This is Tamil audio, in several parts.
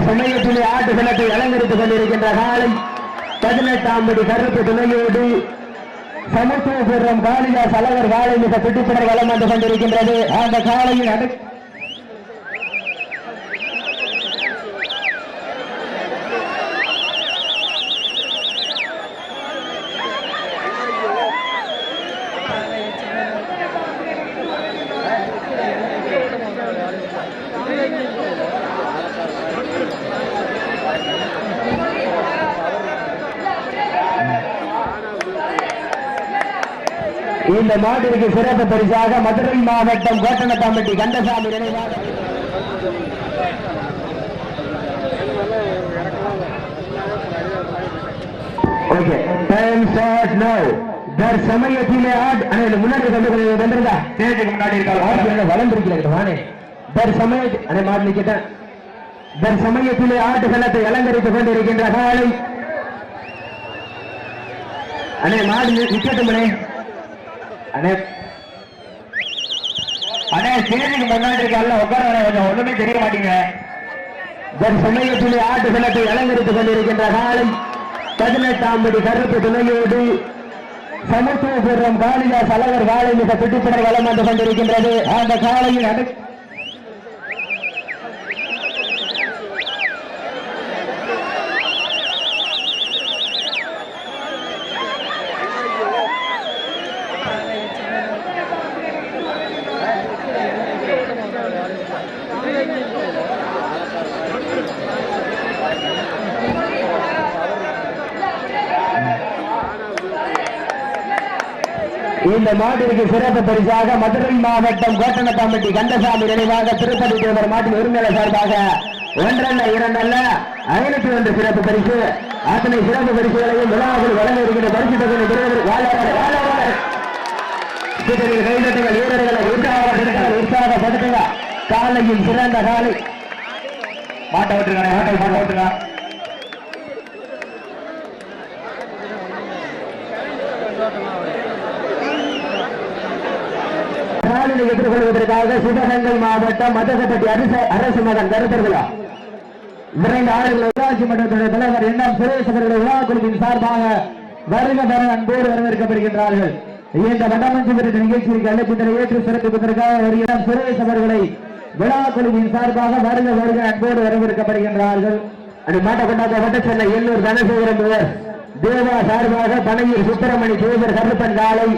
சமயத்திலே ஆட்டுகளத்தை அலங்கரித்துக் கொண்டிருக்கின்ற காலை 18ஆம் படி கருப்பு துணையோடு சமத்துவபுரம் காளிதாஸ் அழகர் காலை மிக துடிப்புடன் வலம் வந்து கொண்டிருக்கின்றது. அந்த காலையின் இந்த மாட்டிற்கு சிறப்பு பரிசாக மதுரை மாவட்டம் கோட்டனத்தாம்பட்டி கந்தசாமி நினைவாக சமயத்திலே முன்னாடி வந்திருந்தா முன்னாடி வளர்ந்திருக்கிறானே சமயத்திலே ஆட்டுகளத்தை அலங்கரித்துக் கொண்டிருக்கின்ற காலை அண்ணே மாடு நிக்கட்டுமனே ஸ்டேஜுக்கு முன்னாடி இருக்கால உட்கார கொஞ்சம் ஒண்ணுமே தெரிய மாட்டீங்க. சமயத்திலே ஆட்டுகளத்தை அலங்கரித்துக் கொண்டிருக்கின்ற காலை 18ஆம் படி கருப்பு துணையோடு சமத்துவபுரம் காளிதாஸ் அழகர் காலை மிக துடிப்புடன் வலம் வந்து கொண்டிருக்கின்றது. அந்த காலையின் இந்த மாட்டிற்கு சிறப்பு பரிசாக மதுரை மாவட்டம் கோட்டனத்தாம்பட்டி கந்தசாமி நினைவாக திருப்பதி தேவர் மாட்டின் உரிமையாளர் சார்பாக 1 அல்ல 2 அல்ல 501 சிறப்பு பரிசு. அத்தனை சிறப்பு பரிசுகளையும் விழாவில் வழங்க இருக்கின்ற பரிசு தொகை கைதட்டுங்கள் வீரர்களை உற்சாகப்படுத்துங்க. காலையில் சிறந்த காலை மாட்ட விட்டுருங்க. எதிர்கொள்வதற்காக சிவகங்கை மாவட்டம் மதகப்பட்டி அரசு மகன் கருத்தர்களா விரைந்த ஆளுநர் ஊராட்சி மன்றத்துடைய தலைவர் என்எம் சுரேஷ் அவர்களுடைய விழா குழுவின் சார்பாக வருக வர அன்போடு வரவேற்கப்படுகின்றார்கள். இந்த வடமஞ்சு விருது நிகழ்ச்சிக்கு அழைப்பினை ஏற்று சிறப்பிப்பதற்காக என்எம் சுரேஷ் அவர்களை விழா குழுவின் சார்பாக வருக வருக அன்போடு வரவேற்கப்படுகின்றார்கள். அது மாட்டக்கொண்டாக்க வட்டச்சென்னை எல்லூர் தனசேகரன் தேவா சார்பாக பனையூர் சுப்பிரமணி தேவர் கருப்பன் காலை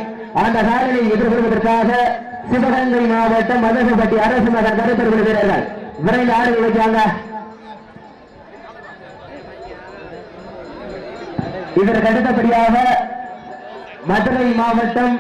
அந்த காலையை எதிர்கொள்வதற்காக சிவகங்கை மாவட்டம் மதகப்பட்டி அரசு மகன் கருத்தர்கள் வீரர்கள் விரைந்து ஆடுகள் வைக்காங்க. இதற்கு அடுத்தபடியாக மதுரை மாவட்டம்